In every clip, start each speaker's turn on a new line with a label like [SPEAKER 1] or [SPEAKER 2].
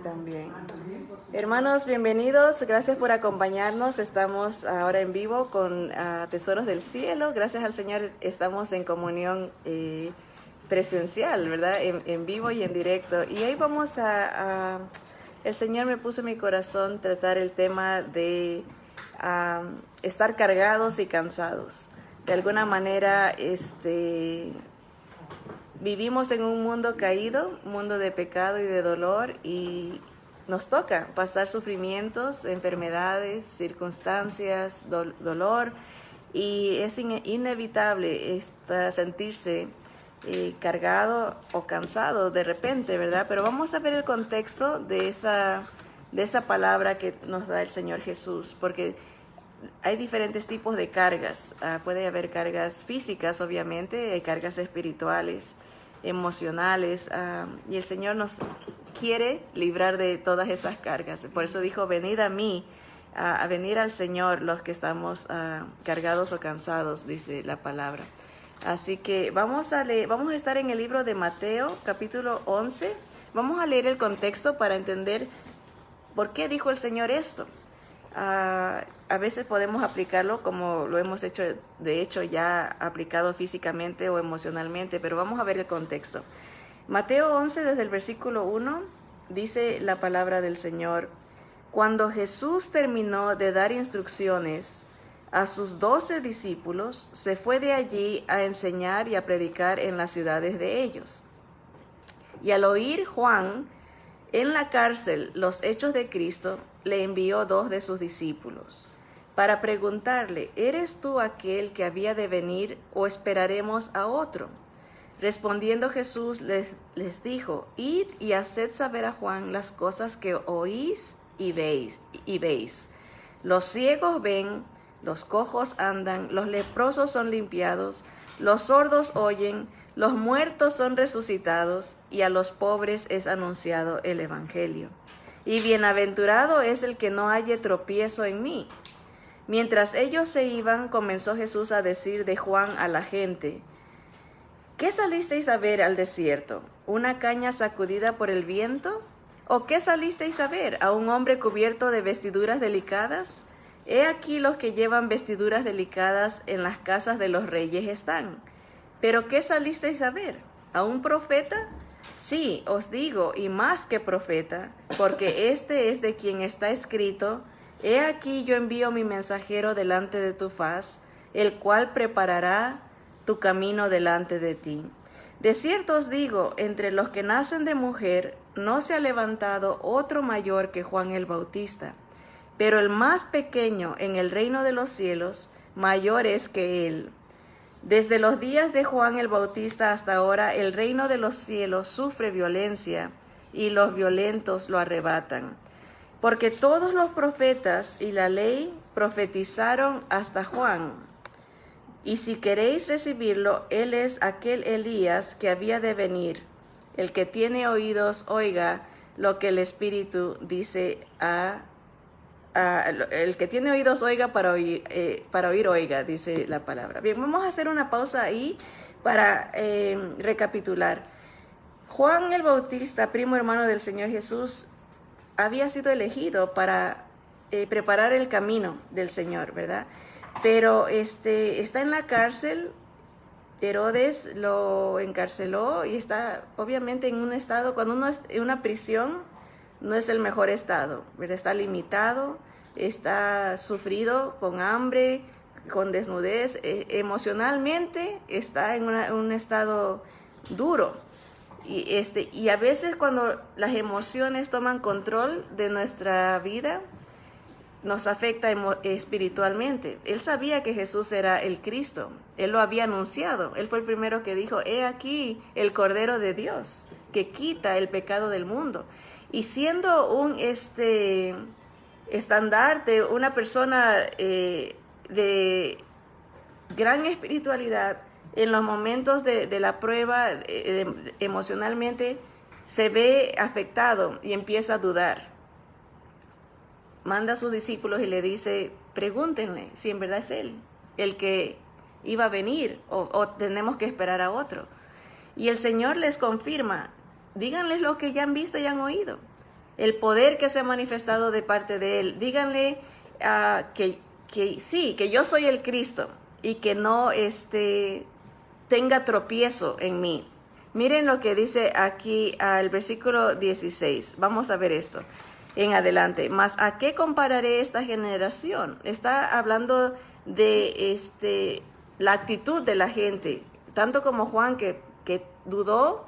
[SPEAKER 1] también. Hermanos, bienvenidos. Gracias por acompañarnos. Estamos ahora en vivo con Tesoros del Cielo. Gracias al Señor estamos en comunión presencial, ¿verdad? En vivo y en directo. Y ahí vamos el Señor me puso en mi corazón tratar el tema de estar cargados y cansados. De alguna manera, vivimos en un mundo caído, un mundo de pecado y de dolor, y nos toca pasar sufrimientos, enfermedades, circunstancias, dolor, y es inevitable sentirse cargado o cansado de repente, ¿verdad? Pero vamos a ver el contexto de esa palabra que nos da el Señor Jesús, porque hay diferentes tipos de cargas. Puede haber cargas físicas, obviamente, hay cargas espirituales, emocionales, y el Señor nos quiere librar de todas esas cargas. Por eso dijo, venid a mí, a venir al Señor los que estamos cargados o cansados, dice la palabra. Así que vamos a estar en el libro de Mateo, capítulo 11. Vamos a leer el contexto para entender por qué dijo el Señor esto. A veces podemos aplicarlo como lo hemos hecho, de hecho ya aplicado físicamente o emocionalmente, pero vamos a ver el contexto. Mateo 11, desde el versículo 1, dice la palabra del Señor: Cuando Jesús terminó de dar instrucciones a sus 12 discípulos, se fue de allí a enseñar y a predicar en las ciudades de ellos. Y al oír Juan en la cárcel los hechos de Cristo, le envió 2 de sus discípulos para preguntarle: ¿eres tú aquel que había de venir o esperaremos a otro? Respondiendo Jesús les dijo: Id y haced saber a Juan las cosas que oís y veis. Los ciegos ven, los cojos andan, los leprosos son limpiados, los sordos oyen, los muertos son resucitados, y a los pobres es anunciado el evangelio. Y bienaventurado es el que no halle tropiezo en mí. Mientras ellos se iban, comenzó Jesús a decir de Juan a la gente: ¿Qué salisteis a ver al desierto? ¿Una caña sacudida por el viento? ¿O qué salisteis a ver? ¿A un hombre cubierto de vestiduras delicadas? He aquí los que llevan vestiduras delicadas en las casas de los reyes están. ¿Pero qué salisteis a ver? ¿A un profeta? Sí, os digo, y más que profeta, porque este es de quien está escrito: He aquí yo envío mi mensajero delante de tu faz, el cual preparará tu camino delante de ti. De cierto os digo, entre los que nacen de mujer, no se ha levantado otro mayor que Juan el Bautista, pero el más pequeño en el reino de los cielos, mayor es que él. Desde los días de Juan el Bautista hasta ahora, el reino de los cielos sufre violencia, y los violentos lo arrebatan. Porque todos los profetas y la ley profetizaron hasta Juan. Y si queréis recibirlo, él es aquel Elías que había de venir. El que tiene oídos, oiga lo que el Espíritu dice el que tiene oídos oiga, para oír oiga, dice la palabra. Bien, vamos a hacer una pausa ahí para recapitular. Juan el Bautista, primo hermano del Señor Jesús, había sido elegido para preparar el camino del Señor, ¿verdad? Pero está en la cárcel. Herodes lo encarceló y está obviamente en un estado, cuando uno es en una prisión, no es el mejor estado, ¿verdad? Está limitado, está sufrido, con hambre, con desnudez, emocionalmente está en un estado duro. Y a veces cuando las emociones toman control de nuestra vida, nos afecta espiritualmente. Él sabía que Jesús era el Cristo. Él lo había anunciado. Él fue el primero que dijo: he aquí el Cordero de Dios, que quita el pecado del mundo. Y siendo un estandarte, una persona de gran espiritualidad, en los momentos de la prueba, emocionalmente se ve afectado y empieza a dudar. Manda a sus discípulos y le dice: pregúntenle si en verdad es él el que iba a venir, o tenemos que esperar a otro. Y el Señor les confirma: díganles lo que ya han visto y han oído. el poder que se ha manifestado de parte de Él. Díganle que sí, que yo soy el Cristo y que no tenga tropiezo en mí. Miren lo que dice aquí al versículo 16. Vamos a ver esto en adelante. Mas ¿a qué compararé esta generación? Está hablando de la actitud de la gente, tanto como Juan que dudó.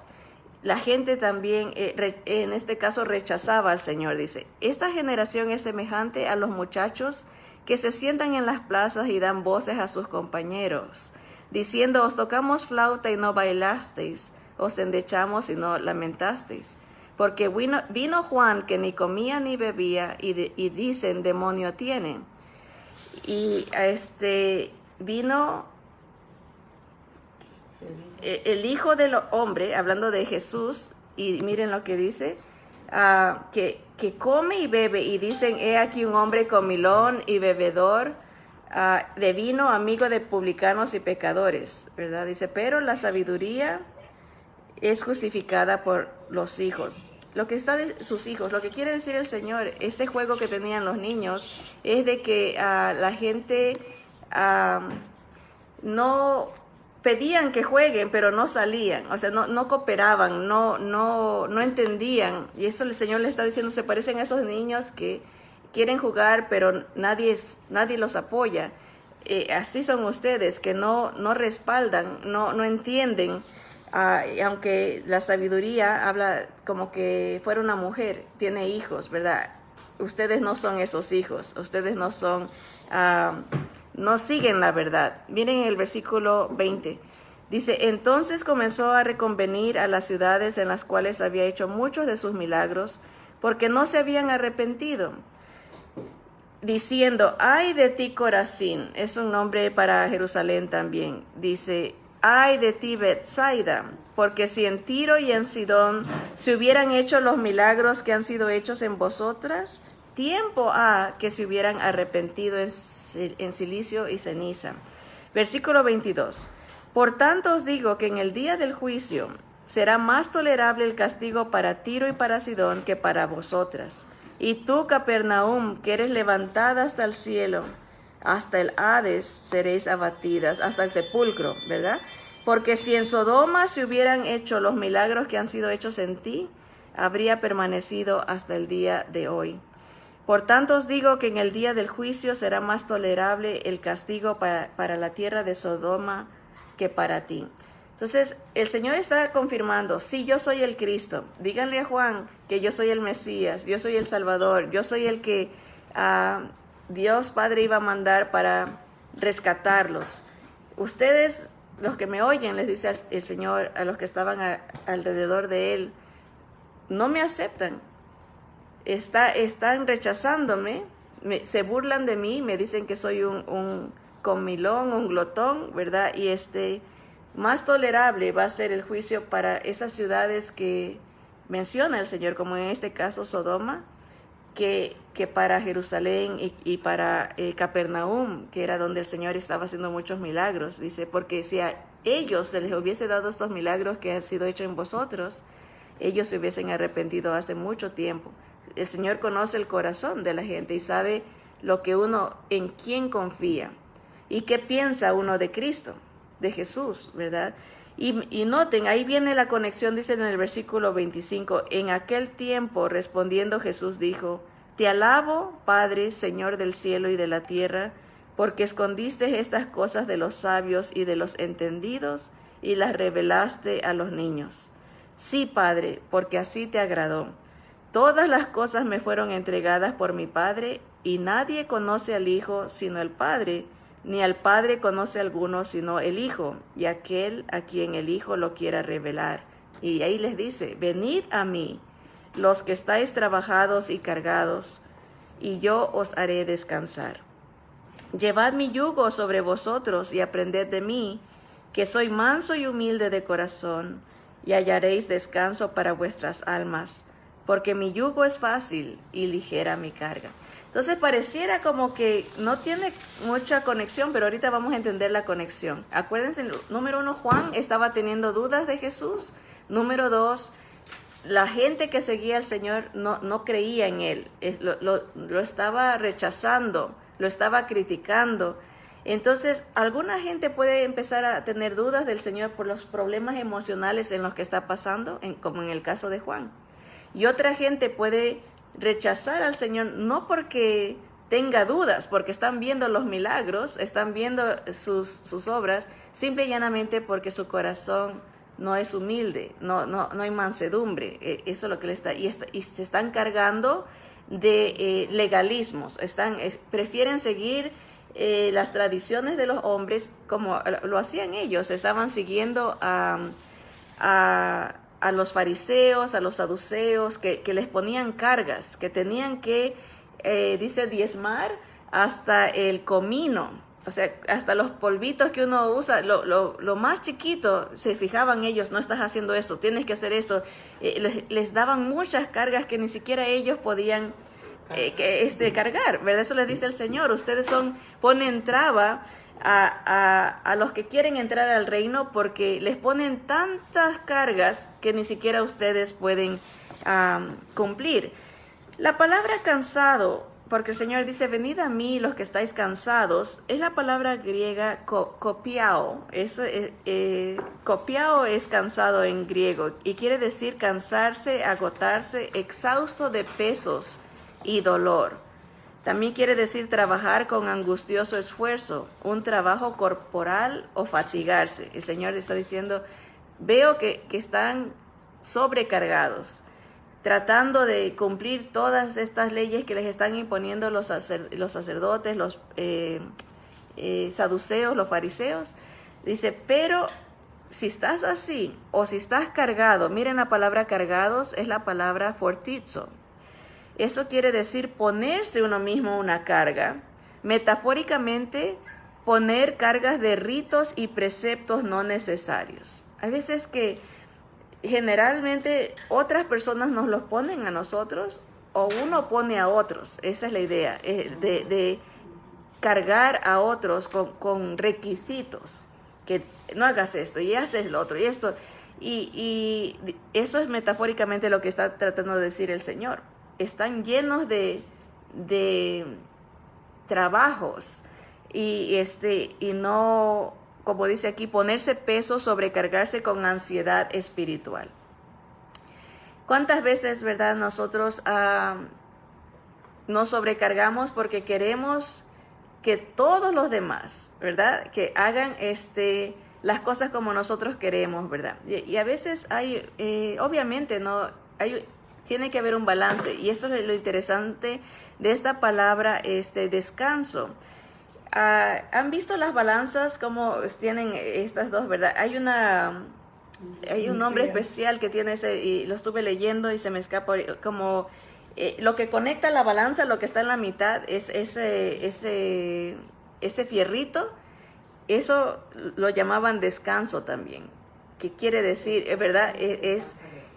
[SPEAKER 1] La gente también, en este caso, rechazaba al Señor. Dice, esta generación es semejante a los muchachos que se sientan en las plazas y dan voces a sus compañeros, diciendo, os tocamos flauta y no bailasteis, os endechamos y no lamentasteis. Porque vino Juan que ni comía ni bebía y dicen, demonio tiene. Y vino el Hijo del Hombre, hablando de Jesús, y miren lo que dice, que come y bebe, y dicen, he aquí un hombre comilón y bebedor de vino, amigo de publicanos y pecadores, ¿verdad? Dice, pero la sabiduría es justificada por los hijos. Lo que está de sus hijos, lo que quiere decir el Señor, ese juego que tenían los niños, es de que la gente no pedían que jueguen, pero no salían, o sea, no cooperaban, no entendían. Y eso el Señor le está diciendo, se parecen a esos niños que quieren jugar, pero nadie los apoya. Así son ustedes, que no respaldan, no entienden. Aunque la sabiduría habla como que fuera una mujer, tiene hijos, ¿verdad? Ustedes no son esos hijos, ustedes no son... no siguen la verdad. Miren el versículo 20. Dice, entonces comenzó a reconvenir a las ciudades en las cuales había hecho muchos de sus milagros, porque no se habían arrepentido, diciendo, ay de ti Corazín, es un nombre para Jerusalén también. Dice, ay de ti Betsaida, porque si en Tiro y en Sidón se hubieran hecho los milagros que han sido hechos en vosotras, tiempo ha que se hubieran arrepentido en silicio y ceniza. Versículo 22. Por tanto os digo que en el día del juicio será más tolerable el castigo para Tiro y para Sidón que para vosotras. Y tú, Capernaum, que eres levantada hasta el cielo, hasta el Hades seréis abatidas, hasta el sepulcro, ¿verdad? Porque si en Sodoma se hubieran hecho los milagros que han sido hechos en ti, habría permanecido hasta el día de hoy. Por tanto os digo que en el día del juicio será más tolerable el castigo para la tierra de Sodoma que para ti. Entonces el Señor está confirmando, sí, yo soy el Cristo. Díganle a Juan que yo soy el Mesías, yo soy el Salvador, yo soy el que Dios Padre iba a mandar para rescatarlos. Ustedes, los que me oyen, les dice el Señor a los que estaban alrededor de Él, no me aceptan. Están rechazándome, se burlan de mí, me dicen que soy un comilón, un glotón, ¿verdad? Y más tolerable va a ser el juicio para esas ciudades que menciona el Señor, como en este caso Sodoma, que para Jerusalén y para Capernaum, que era donde el Señor estaba haciendo muchos milagros. Dice, porque si a ellos se les hubiese dado estos milagros que han sido hechos en vosotros, ellos se hubiesen arrepentido hace mucho tiempo. El Señor conoce el corazón de la gente y sabe en quién confía y qué piensa uno de Cristo, de Jesús, ¿verdad? Y noten, ahí viene la conexión, dice en el versículo 25, en aquel tiempo respondiendo Jesús dijo, te alabo, Padre, Señor del cielo y de la tierra, porque escondiste estas cosas de los sabios y de los entendidos y las revelaste a los niños. Sí, Padre, porque así te agradó. Todas las cosas me fueron entregadas por mi Padre, y nadie conoce al Hijo sino el Padre, ni al Padre conoce a alguno sino el Hijo, y aquel a quien el Hijo lo quiera revelar. Y ahí les dice, venid a mí, los que estáis trabajados y cargados, y yo os haré descansar. Llevad mi yugo sobre vosotros y aprended de mí, que soy manso y humilde de corazón, y hallaréis descanso para vuestras almas, porque mi yugo es fácil y ligera mi carga. Entonces pareciera como que no tiene mucha conexión, pero ahorita vamos a entender la conexión. Acuérdense, número 1, Juan estaba teniendo dudas de Jesús. Número 2, la gente que seguía al Señor no creía en Él, lo estaba rechazando, lo estaba criticando. Entonces, alguna gente puede empezar a tener dudas del Señor por los problemas emocionales en los que está pasando, como en el caso de Juan. Y otra gente puede rechazar al Señor no porque tenga dudas, porque están viendo los milagros, están viendo sus obras, simple y llanamente porque su corazón no es humilde, no hay mansedumbre. Eso es lo que le está, y se están cargando de legalismos, prefieren seguir las tradiciones de los hombres como lo hacían ellos. Estaban siguiendo a los fariseos, a los saduceos, que les ponían cargas, que tenían que, dice, diezmar hasta el comino, o sea, hasta los polvitos que uno usa, lo más chiquito, se fijaban ellos, no estás haciendo esto, tienes que hacer esto. Les daban muchas cargas que ni siquiera ellos podían cargar, ¿verdad? Eso les dice el Señor. Ustedes ponen traba a los que quieren entrar al reino porque les ponen tantas cargas que ni siquiera ustedes pueden cumplir. La palabra cansado, porque el Señor dice, venid a mí los que estáis cansados, es la palabra griega kopiao. Kopiao es cansado en griego y quiere decir cansarse, agotarse, exhausto de pesos y dolor. También quiere decir trabajar con angustioso esfuerzo, un trabajo corporal o fatigarse. El Señor está diciendo, veo que están sobrecargados, tratando de cumplir todas estas leyes que les están imponiendo los sacerdotes, los saduceos, los fariseos. Dice, pero si estás así o si estás cargado, miren la palabra cargados, es la palabra fortizo. Eso quiere decir ponerse uno mismo una carga. Metafóricamente, poner cargas de ritos y preceptos no necesarios. Hay veces que generalmente otras personas nos los ponen a nosotros o uno pone a otros. Esa es la idea, de cargar a otros con requisitos. Que no hagas esto y haces lo otro y esto. Y eso es metafóricamente lo que está tratando de decir el Señor. Están llenos de trabajos y no, como dice aquí, ponerse peso, sobrecargarse con ansiedad espiritual. ¿Cuántas veces, verdad, nosotros nos sobrecargamos porque queremos que todos los demás, verdad, que hagan las cosas como nosotros queremos, verdad? Y a veces hay, obviamente, tiene que haber un balance, y eso es lo interesante de esta palabra, descanso. ¿Han visto las balanzas como tienen estas dos, verdad? Hay un nombre especial que tiene y lo estuve leyendo y se me escapa, como lo que conecta la balanza, lo que está en la mitad, es ese fierrito. Eso lo llamaban descanso también. ¿Qué quiere decir? ¿Verdad?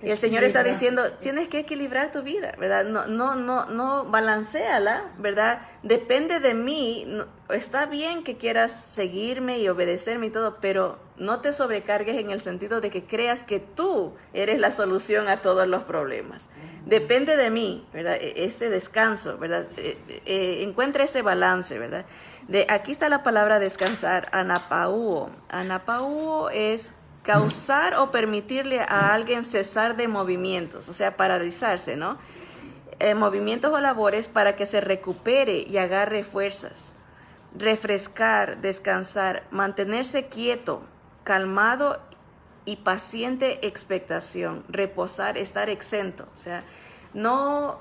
[SPEAKER 1] El Señor está diciendo, tienes que equilibrar tu vida, ¿verdad? No balanceala, ¿verdad? Depende de mí. Está bien que quieras seguirme y obedecerme y todo, pero no te sobrecargues en el sentido de que creas que tú eres la solución a todos los problemas. Depende de mí, ¿verdad? Ese descanso, ¿verdad? Encuentra ese balance, ¿verdad? Aquí está la palabra descansar, anapauo. Anapauo es causar o permitirle a alguien cesar de movimientos, o sea, paralizarse, ¿no? Movimientos o labores para que se recupere y agarre fuerzas. Refrescar, descansar, mantenerse quieto, calmado y paciente expectación. Reposar, estar exento, o sea, no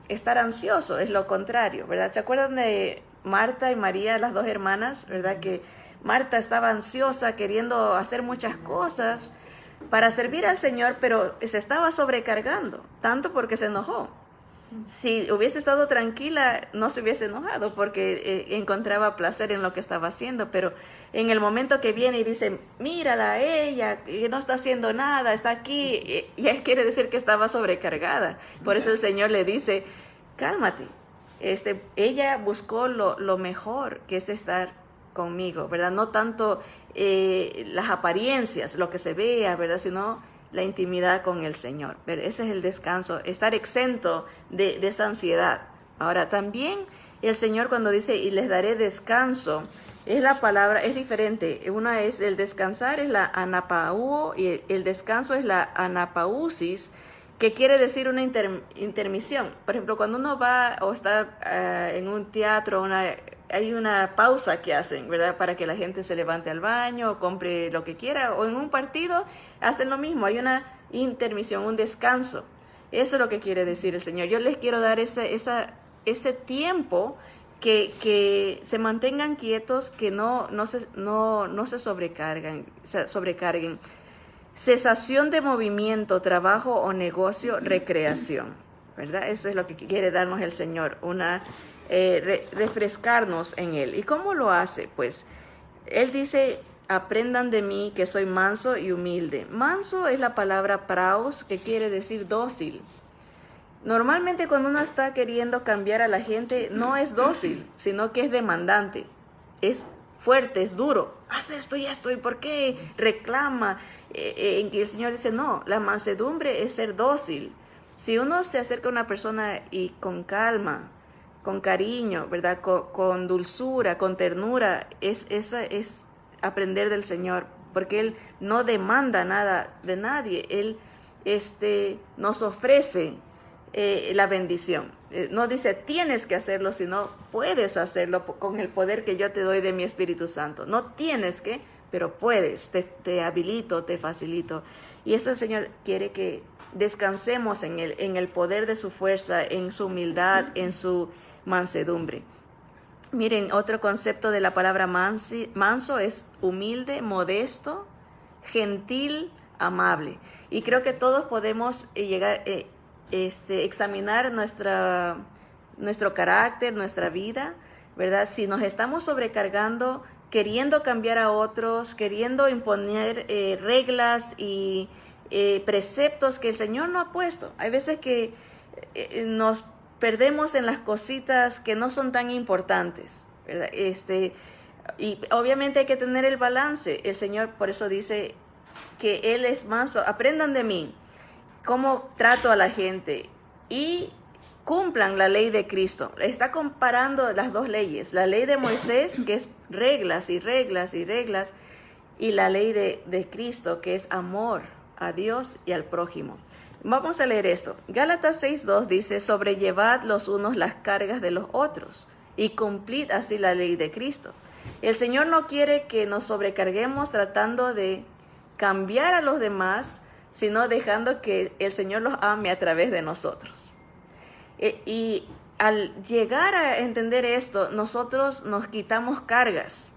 [SPEAKER 1] estar ansioso, es lo contrario, ¿verdad? ¿Se acuerdan de Marta y María, las dos hermanas, verdad? Que Marta estaba ansiosa, queriendo hacer muchas cosas para servir al Señor, pero se estaba sobrecargando, tanto porque se enojó. Si hubiese estado tranquila, no se hubiese enojado porque encontraba placer en lo que estaba haciendo, pero en el momento que viene y dice, mírala, ella no está haciendo nada, está aquí, ya quiere decir que estaba sobrecargada. Por eso el Señor le dice, cálmate. Ella buscó lo mejor, que es estar conmigo, ¿verdad? No tanto las apariencias, lo que se vea, ¿verdad? Sino la intimidad con el Señor. Pero ese es el descanso, estar exento de esa ansiedad. Ahora, también el Señor cuando dice, y les daré descanso, es la palabra, es diferente. Una es el descansar, es la anapauo, y el descanso es la anapausis, que quiere decir una intermisión. Por ejemplo, cuando uno va o está en un teatro, hay una pausa que hacen, ¿verdad? Para que la gente se levante al baño o compre lo que quiera. O en un partido hacen lo mismo, hay una intermisión, un descanso. Eso es lo que quiere decir el Señor. Yo les quiero dar ese tiempo que se mantengan quietos, que no se sobrecarguen. Cesación de movimiento, trabajo o negocio, recreación, ¿verdad? Eso es lo que quiere darnos el Señor, refrescarnos en Él. ¿Y cómo lo hace? Pues Él dice, aprendan de mí que soy manso y humilde. Manso es la palabra praus, que quiere decir dócil. Normalmente cuando uno está queriendo cambiar a la gente, no es dócil, sino que es demandante, es fuerte, es duro. Haz esto y esto, ¿y por qué? Reclama. En que el Señor dice, no, la mansedumbre es ser dócil. Si uno se acerca a una persona y con calma, con cariño, ¿verdad? Con dulzura, con ternura, esa es aprender del Señor, porque Él no demanda nada de nadie. Él nos ofrece la bendición. No dice tienes que hacerlo, sino puedes hacerlo con el poder que yo te doy de mi Espíritu Santo. No tienes que, pero puedes, te habilito, te facilito. Y eso el Señor quiere que descansemos en el poder de su fuerza, en su humildad, en su mansedumbre. Miren, otro concepto de la palabra manso es humilde, modesto, gentil, amable. Y creo que todos podemos llegar examinar nuestro carácter, nuestra vida, ¿verdad? Si nos estamos sobrecargando, queriendo cambiar a otros, queriendo imponer reglas y preceptos que el Señor no ha puesto. Hay veces que nos perdemos en las cositas que no son tan importantes, ¿verdad? Y obviamente hay que tener el balance. El Señor por eso dice que Él es manso. Aprendan de mí cómo trato a la gente y cumplan la ley de Cristo. Está comparando las dos leyes, la ley de Moisés, que es reglas y reglas y reglas, y la ley de Cristo, que es amor a Dios y al prójimo. Vamos a leer esto. Gálatas 6:2 dice, sobrellevad los unos las cargas de los otros y cumplid así la ley de Cristo. El Señor no quiere que nos sobrecarguemos tratando de cambiar a los demás, sino dejando que el Señor los ame a través de nosotros. Y al llegar a entender esto, nosotros nos quitamos cargas.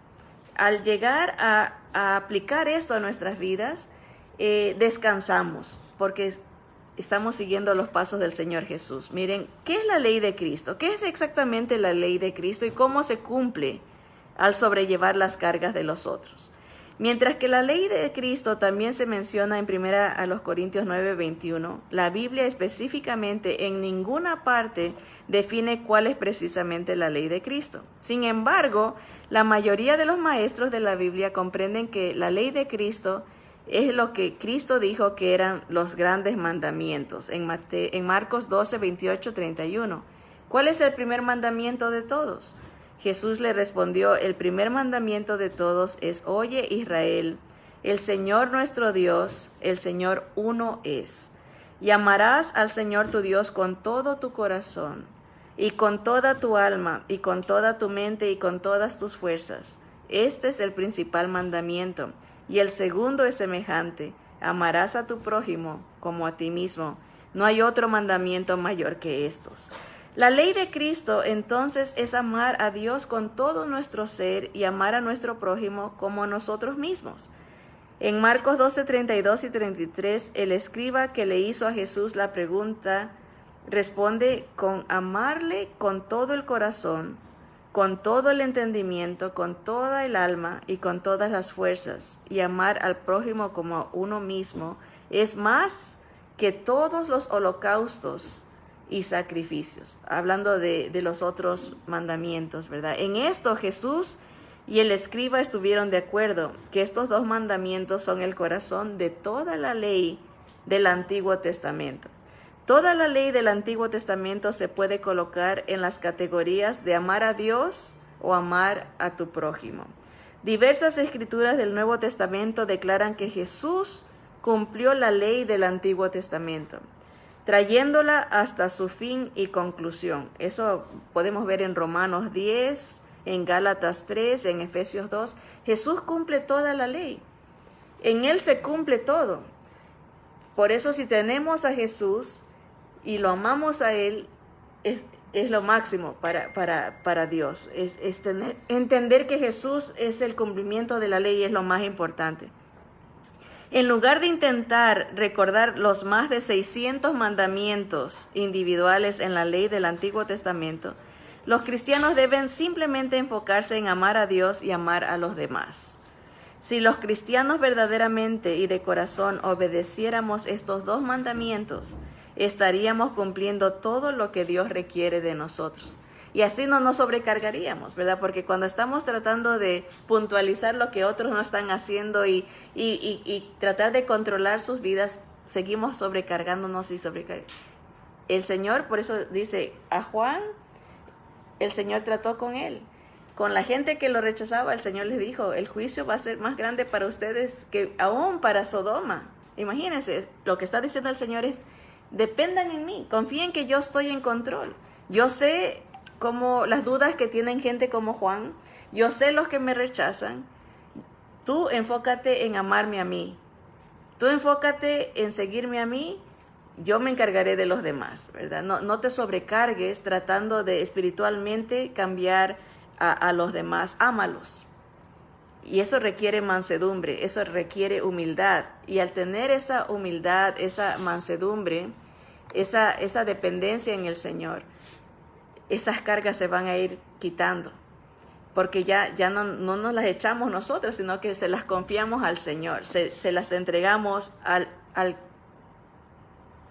[SPEAKER 1] Al llegar a aplicar esto a nuestras vidas, descansamos, porque estamos siguiendo los pasos del Señor Jesús. Miren, ¿qué es la ley de Cristo? ¿Qué es exactamente la ley de Cristo y cómo se cumple al sobrellevar las cargas de los otros? Mientras que la ley de Cristo también se menciona en 1 Corintios 9:21, la Biblia específicamente en ninguna parte define cuál es precisamente la ley de Cristo. Sin embargo, la mayoría de los maestros de la Biblia comprenden que la ley de Cristo es lo que Cristo dijo que eran los grandes mandamientos en Marcos 12:28-31. ¿Cuál es el primer mandamiento de todos? Jesús le respondió, el primer mandamiento de todos es, oye Israel, el Señor nuestro Dios, el Señor uno es. Y amarás al Señor tu Dios con todo tu corazón, y con toda tu alma, y con toda tu mente, y con todas tus fuerzas. Este es el principal mandamiento. Y el segundo es semejante, amarás a tu prójimo como a ti mismo. No hay otro mandamiento mayor que estos. La ley de Cristo entonces es amar a Dios con todo nuestro ser y amar a nuestro prójimo como a nosotros mismos. En Marcos 12:32 y 33, el escriba que le hizo a Jesús la pregunta responde con amarle con todo el corazón, con todo el entendimiento, con toda el alma y con todas las fuerzas, y amar al prójimo como a uno mismo es más que todos los holocaustos y sacrificios, hablando de los otros mandamientos, ¿verdad? En esto Jesús y el escriba estuvieron de acuerdo, que estos dos mandamientos son el corazón de toda la ley del Antiguo Testamento. Toda la ley del Antiguo Testamento se puede colocar en las categorías de amar a Dios o amar a tu prójimo. Diversas escrituras del Nuevo Testamento declaran que Jesús cumplió la ley del Antiguo Testamento, trayéndola hasta su fin y conclusión. Eso podemos ver en Romanos 10, en Gálatas 3, en Efesios 2. Jesús cumple toda la ley. En Él se cumple todo. Por eso si tenemos a Jesús y lo amamos a Él, es lo máximo para Dios. Es entender que Jesús es el cumplimiento de la ley y es lo más importante. En lugar de intentar recordar los más de 600 mandamientos individuales en la ley del Antiguo Testamento, los cristianos deben simplemente enfocarse en amar a Dios y amar a los demás. Si los cristianos verdaderamente y de corazón obedeciéramos estos 2 mandamientos, estaríamos cumpliendo todo lo que Dios requiere de nosotros. Y así no nos sobrecargaríamos, ¿verdad? Porque cuando estamos tratando de puntualizar lo que otros no están haciendo y tratar de controlar sus vidas, seguimos sobrecargándonos y sobrecargándonos. El Señor, por eso dice, a Juan, el Señor trató con él. Con la gente que lo rechazaba, el Señor les dijo, el juicio va a ser más grande para ustedes que aún para Sodoma. Imagínense, lo que está diciendo el Señor es, dependan en mí, confíen que yo estoy en control. Yo sé como las dudas que tienen gente como Juan, yo sé los que me rechazan. Tú enfócate en amarme a mí. Tú enfócate en seguirme a mí. Yo me encargaré de los demás, ¿verdad? No te sobrecargues tratando de espiritualmente cambiar a los demás. Ámalos. Y eso requiere mansedumbre, eso requiere humildad. Y al tener esa humildad, esa mansedumbre, esa dependencia en el Señor, esas cargas se van a ir quitando. Porque ya no nos las echamos nosotros, sino que se las confiamos al Señor. Se las entregamos al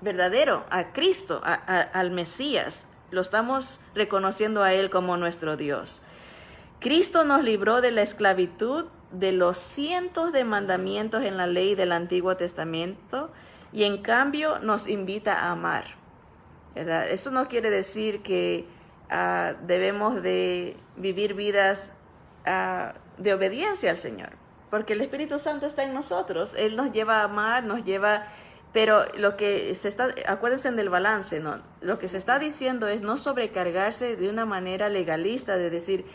[SPEAKER 1] verdadero, a Cristo, al Mesías. Lo estamos reconociendo a Él como nuestro Dios. Cristo nos libró de la esclavitud de los cientos de mandamientos en la ley del Antiguo Testamento y en cambio nos invita a amar, ¿verdad? Eso no quiere decir que debemos de vivir vidas de obediencia al Señor, porque el Espíritu Santo está en nosotros. Él nos lleva a amar, pero lo que acuérdense del balance, ¿no? Lo que se está diciendo es no sobrecargarse de una manera legalista de decir,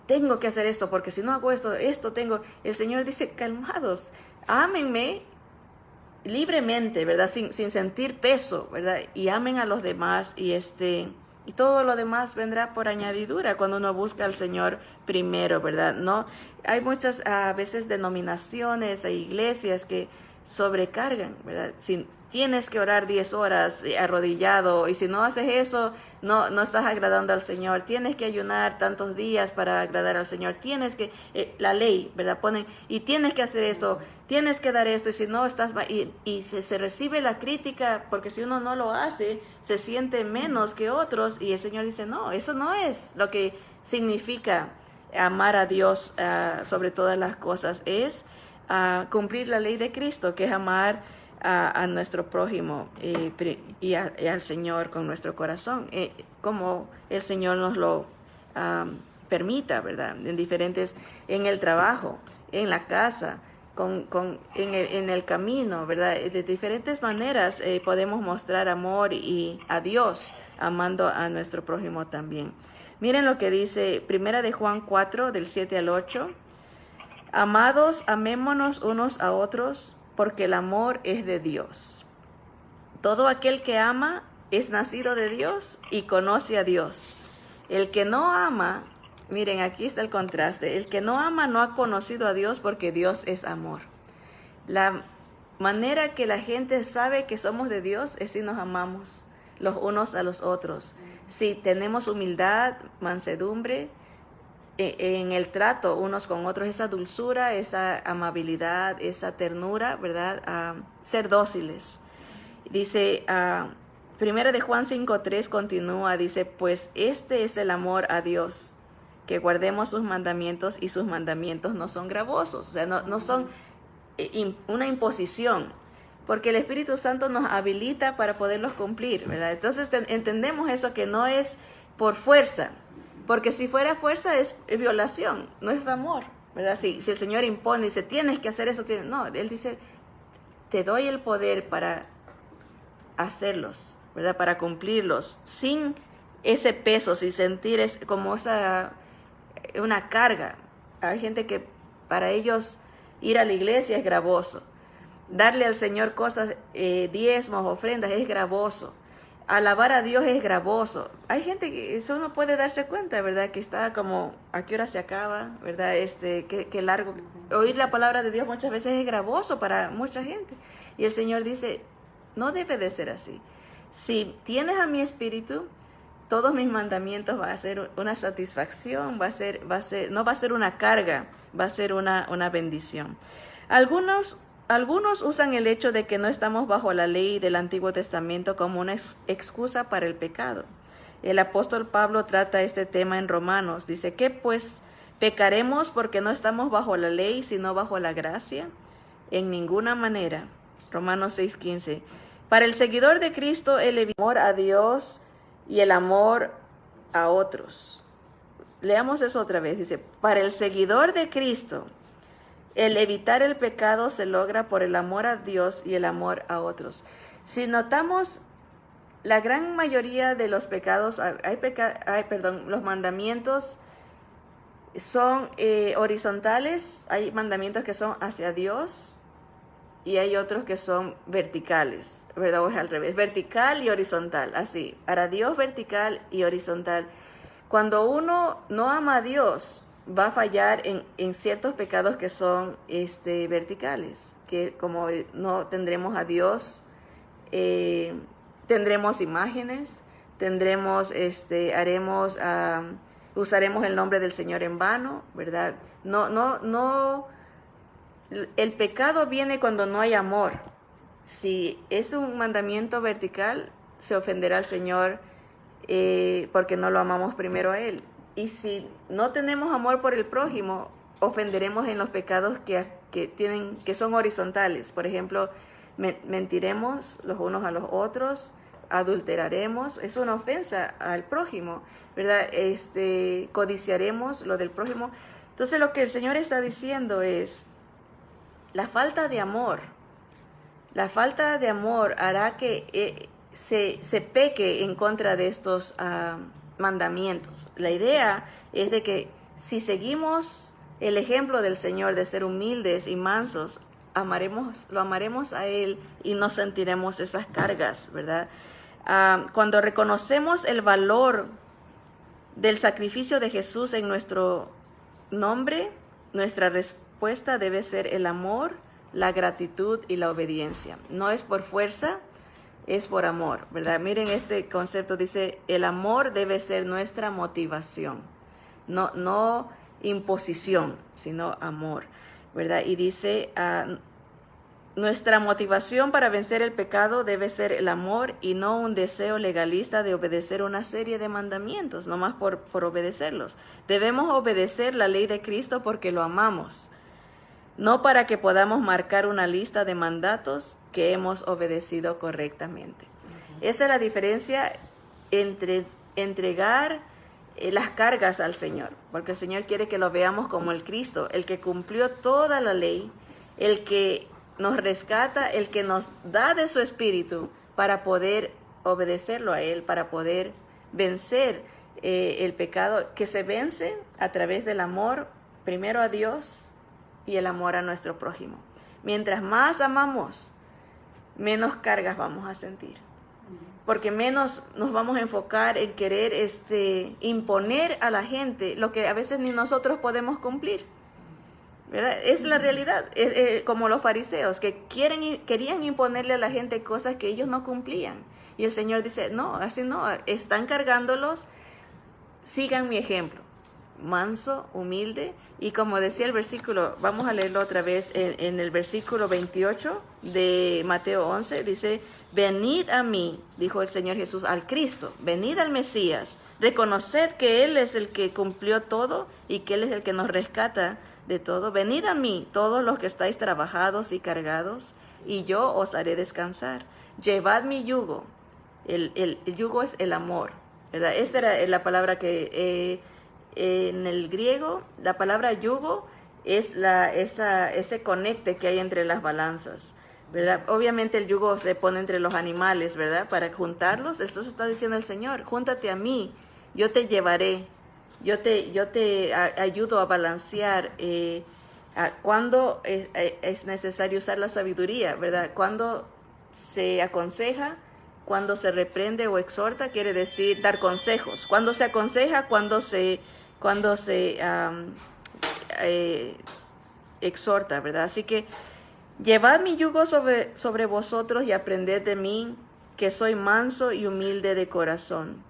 [SPEAKER 1] tengo que hacer esto, porque si no hago esto tengo. El Señor dice, calmados, ámenme libremente, ¿verdad? Sin sentir peso, ¿verdad? Y amen a los demás y todo lo demás vendrá por añadidura cuando uno busca al Señor primero, ¿verdad? No, hay muchas a veces denominaciones e iglesias que sobrecargan, ¿verdad? Tienes que orar 10 horas arrodillado y si no haces eso, no estás agradando al Señor. Tienes que ayunar tantos días para agradar al Señor. Tienes que, la ley, ¿verdad? Ponen, y tienes que hacer esto, tienes que dar esto y si no estás, y se recibe la crítica porque si uno no lo hace, se siente menos que otros y el Señor dice, no, eso no es lo que significa amar a Dios sobre todas las cosas. Es cumplir la ley de Cristo, que es amar a nuestro prójimo y al Señor con nuestro corazón, como el Señor nos lo permita, ¿verdad? En el trabajo, en la casa, en el camino, ¿verdad? De diferentes maneras podemos mostrar amor y a Dios, amando a nuestro prójimo también. Miren lo que dice 1 de Juan 4, del 7 al 8. Amados, amémonos unos a otros, porque el amor es de Dios. Todo aquel que ama es nacido de Dios y conoce a Dios. El que no ama, miren, aquí está el contraste, el que no ama no ha conocido a Dios porque Dios es amor. La manera que la gente sabe que somos de Dios es si nos amamos los unos a los otros. Si tenemos humildad, mansedumbre, en el trato unos con otros, esa dulzura, esa amabilidad, esa ternura, ¿verdad? Ser dóciles. Dice, 1 de Juan 5:3 continúa, dice, pues este es el amor a Dios, que guardemos sus mandamientos y sus mandamientos no son gravosos, o sea, no son una imposición. porque el Espíritu Santo nos habilita para poderlos cumplir, ¿verdad? Entonces entendemos eso, que no es por fuerza, porque si fuera fuerza es violación, no es amor, ¿verdad? Si el Señor impone, dice, tienes que hacer eso, no, Él dice, te doy el poder para hacerlos, ¿verdad? Para cumplirlos, sin ese peso, sin sentir como una carga. Hay gente que para ellos ir a la iglesia es gravoso. Darle al Señor cosas, diezmos, ofrendas, es gravoso. Alabar a Dios es gravoso. Hay gente que eso uno puede darse cuenta, ¿verdad? Que está como, ¿a qué hora se acaba? ¿Verdad? Qué largo. Oír la palabra de Dios muchas veces es gravoso para mucha gente. Y el Señor dice, no debe de ser así. Si tienes a mi espíritu, todos mis mandamientos va a ser una satisfacción, no va a ser una carga, va a ser una bendición. Algunos usan el hecho de que no estamos bajo la ley del Antiguo Testamento como una excusa para el pecado. El apóstol Pablo trata este tema en Romanos. Dice, ¿qué pues? ¿Pecaremos porque no estamos bajo la ley, sino bajo la gracia? En ninguna manera. Romanos 6:15. Para el seguidor de Cristo, el amor a Dios y el amor a otros. Leamos eso otra vez. Dice, para el seguidor de Cristo, el evitar el pecado se logra por el amor a Dios y el amor a otros. Si notamos, la gran mayoría de los pecados, los mandamientos son horizontales. Hay mandamientos que son hacia Dios y hay otros que son verticales, ¿verdad? O es al revés, vertical y horizontal, así. Para Dios vertical y horizontal. Cuando uno no ama a Dios, va a fallar en ciertos pecados que son verticales, que como no tendremos a Dios, tendremos imágenes, usaremos el nombre del Señor en vano, ¿verdad? No, el pecado viene cuando no hay amor. Si es un mandamiento vertical, se ofenderá al Señor porque no lo amamos primero a Él. Y si no tenemos amor por el prójimo, ofenderemos en los pecados que son horizontales. Por ejemplo, mentiremos los unos a los otros, adulteraremos, es una ofensa al prójimo, ¿verdad? Codiciaremos lo del prójimo. Entonces lo que el Señor está diciendo es, la falta de amor hará que se peque en contra de estos mandamientos. La idea es de que si seguimos el ejemplo del Señor de ser humildes y mansos, lo amaremos a Él y no sentiremos esas cargas, ¿verdad? Cuando reconocemos el valor del sacrificio de Jesús en nuestro nombre, nuestra respuesta debe ser el amor, la gratitud y la obediencia. No es por fuerza, es por amor, ¿verdad? Miren este concepto, dice, el amor debe ser nuestra motivación, no imposición, sino amor, ¿verdad? Y dice, nuestra motivación para vencer el pecado debe ser el amor y no un deseo legalista de obedecer una serie de mandamientos, nomás por obedecerlos. Debemos obedecer la ley de Cristo porque lo amamos, no para que podamos marcar una lista de mandatos que hemos obedecido correctamente. Esa es la diferencia entre entregar las cargas al Señor, porque el Señor quiere que lo veamos como el Cristo, el que cumplió toda la ley, el que nos rescata, el que nos da de su espíritu para poder obedecerlo a Él, para poder vencer el pecado, que se vence a través del amor, primero a Dios, y el amor a nuestro prójimo. Mientras más amamos, menos cargas vamos a sentir, porque menos nos vamos a enfocar en querer imponer a la gente lo que a veces ni nosotros podemos cumplir, ¿verdad? Es la realidad, como los fariseos que querían imponerle a la gente cosas que ellos no cumplían, y el Señor dice, no, así no, están cargándolos, sigan mi ejemplo, manso, humilde, y como decía el versículo, vamos a leerlo otra vez, en el versículo 28 de Mateo 11, dice, venid a mí, dijo el Señor Jesús al Cristo, venid al Mesías, reconoced que Él es el que cumplió todo y que Él es el que nos rescata de todo. Venid a mí, todos los que estáis trabajados y cargados, y yo os haré descansar. Llevad mi yugo. El yugo es el amor, ¿verdad? Esa era la palabra que en el griego, la palabra yugo es ese conecte que hay entre las balanzas, ¿verdad? Obviamente el yugo se pone entre los animales, ¿verdad? Para juntarlos, eso está diciendo el Señor, júntate a mí, yo te llevaré, yo te ayudo a balancear cuando es necesario usar la sabiduría, ¿verdad? Cuando se aconseja, cuando se reprende o exhorta, quiere decir dar consejos. Cuando se aconseja, cuando se exhorta, ¿verdad? Así que llevad mi yugo sobre vosotros y aprended de mí, que soy manso y humilde de corazón,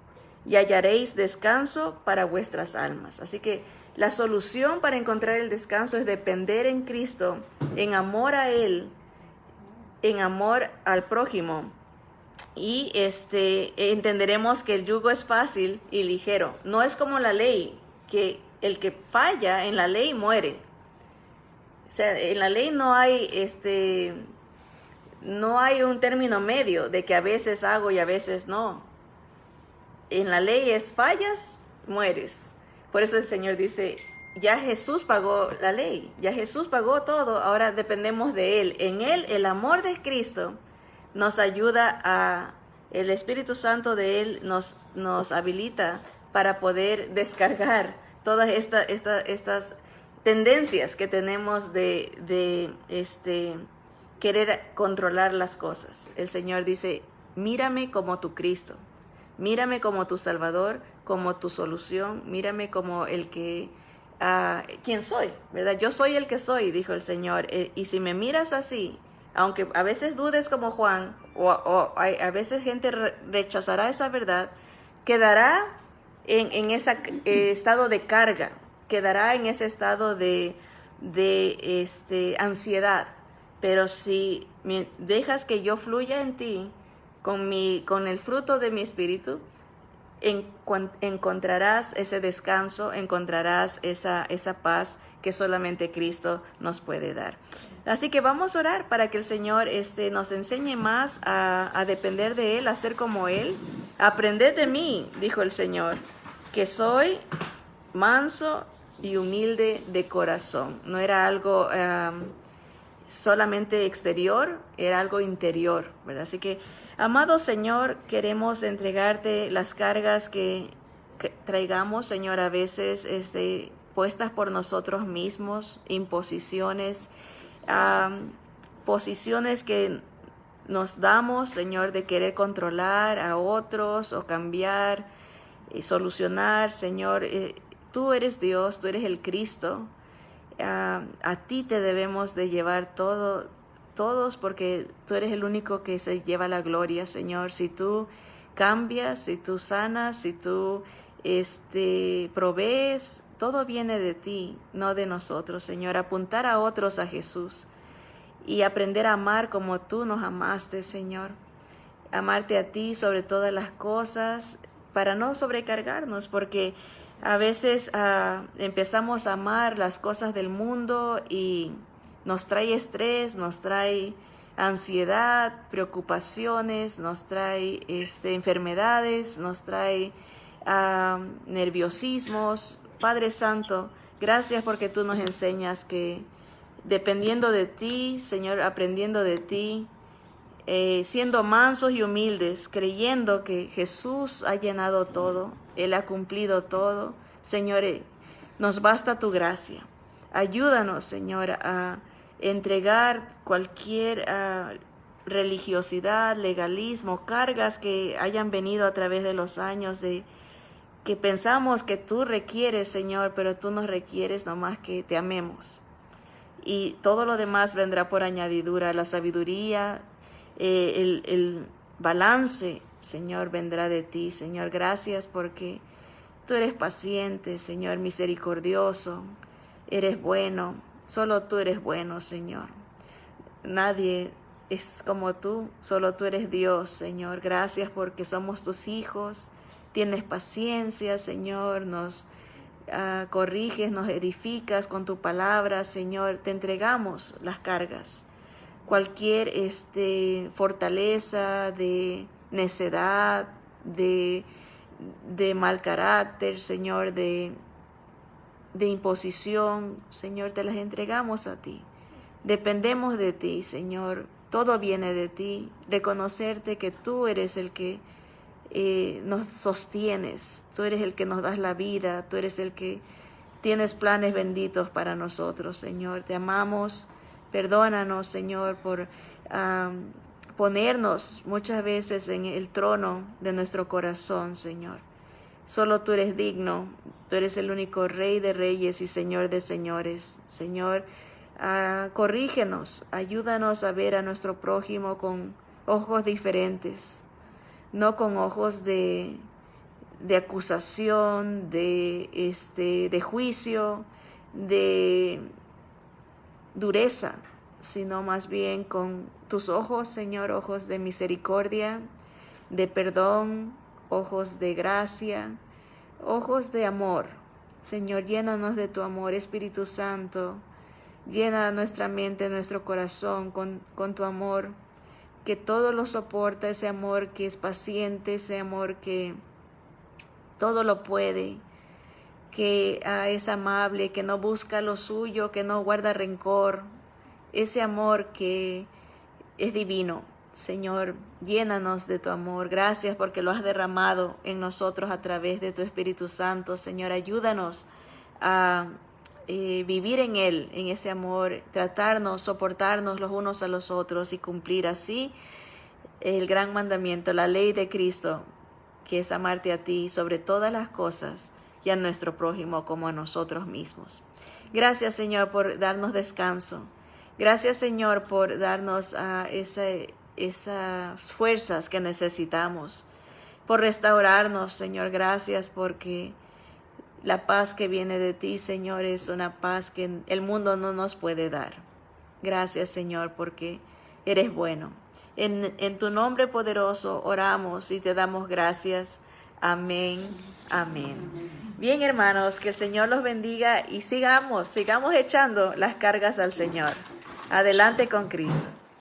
[SPEAKER 1] y hallaréis descanso para vuestras almas. Así que la solución para encontrar el descanso es depender en Cristo, en amor a Él, en amor al prójimo. Y entenderemos que el yugo es fácil y ligero. No es como la ley, que el que falla en la ley muere. O sea, en la ley no hay un término medio de que a veces hago y a veces no. En la ley es fallas, mueres. Por eso el Señor dice, ya Jesús pagó la ley, ya Jesús pagó todo, ahora dependemos de Él. En Él, el amor de Cristo nos ayuda el Espíritu Santo de Él nos habilita para poder descargar todas estas tendencias que tenemos de querer controlar las cosas. El Señor dice, mírame como tu Cristo, mírame como tu Salvador, como tu solución, mírame como el que, quien soy, ¿verdad? Yo soy el que soy, dijo el Señor, y si me miras así, aunque a veces dudes como Juan, o a veces gente rechazará esa verdad, quedará en ese estado de carga, quedará en ese estado de ansiedad. Pero si dejas que yo fluya en ti, con el fruto de mi espíritu, encontrarás ese descanso, encontrarás esa paz que solamente Cristo nos puede dar. Así que vamos a orar para que el Señor nos enseñe más a depender de Él, a ser como Él. Aprended de mí, dijo el Señor, que soy manso y humilde de corazón. No era algo solamente exterior, era algo interior, ¿verdad? Así que, amado Señor, queremos entregarte las cargas que traigamos, Señor, a veces puestas por nosotros mismos, imposiciones, posiciones que nos damos, Señor, de querer controlar a otros o cambiar y solucionar, Señor. Tú eres Dios, tú eres el Cristo. A ti te debemos de llevar todos, porque tú eres el único que se lleva la gloria, Señor. Si tú cambias, si tú sanas, si tú provees, todo viene de ti, no de nosotros, Señor. Apuntar a otros a Jesús y aprender a amar como tú nos amaste, Señor. Amarte a ti sobre todas las cosas para no sobrecargarnos, porque a veces empezamos a amar las cosas del mundo y nos trae estrés, nos trae ansiedad, preocupaciones, nos trae enfermedades, nos trae nerviosismos. Padre Santo, gracias porque tú nos enseñas que dependiendo de ti, Señor, aprendiendo de ti, siendo mansos y humildes, creyendo que Jesús ha llenado todo, Él ha cumplido todo. Señor, nos basta tu gracia. Ayúdanos, Señor, a entregar cualquier religiosidad, legalismo, cargas que hayan venido a través de los años, que pensamos que tú requieres, Señor, pero tú nos requieres nomás que te amemos. Y todo lo demás vendrá por añadidura, la sabiduría, el balance, Señor, vendrá de ti. Señor, gracias porque tú eres paciente, Señor, misericordioso, eres bueno, solo tú eres bueno, Señor. Nadie es como tú, solo tú eres Dios, Señor. Gracias porque somos tus hijos, tienes paciencia, Señor, nos corriges, nos edificas con tu palabra, Señor. Te entregamos las cargas. cualquier fortaleza de necedad, de mal carácter, Señor, de imposición. Señor, te las entregamos a ti. Dependemos de ti, Señor. Todo viene de ti. Reconocerte que tú eres el que nos sostienes. Tú eres el que nos das la vida. Tú eres el que tienes planes benditos para nosotros, Señor. Te amamos. Perdónanos, Señor, por ponernos muchas veces en el trono de nuestro corazón, Señor. Solo tú eres digno. Tú eres el único Rey de reyes y Señor de señores. Señor, corrígenos. Ayúdanos a ver a nuestro prójimo con ojos diferentes. No con ojos de acusación, de juicio, de dureza, sino más bien con tus ojos, Señor, ojos de misericordia, de perdón, ojos de gracia, ojos de amor. Señor, llénanos de tu amor, Espíritu Santo. Llena nuestra mente, nuestro corazón con tu amor, que todo lo soporta, ese amor que es paciente, ese amor que todo lo puede, que es amable, que no busca lo suyo, que no guarda rencor, ese amor que es divino. Señor, llénanos de tu amor. Gracias porque lo has derramado en nosotros a través de tu Espíritu Santo. Señor, ayúdanos a vivir en Él, en ese amor, tratarnos, soportarnos los unos a los otros y cumplir así el gran mandamiento, la ley de Cristo, que es amarte a ti sobre todas las cosas y a nuestro prójimo como a nosotros mismos. Gracias, Señor, por darnos descanso. Gracias, Señor, por darnos esas fuerzas que necesitamos, por restaurarnos, Señor. Gracias porque la paz que viene de ti, Señor, es una paz que el mundo no nos puede dar. Gracias, Señor, porque eres bueno. En tu nombre poderoso oramos y te damos gracias. Amén, amén. Bien, hermanos, que el Señor los bendiga y sigamos echando las cargas al Señor. Adelante con Cristo.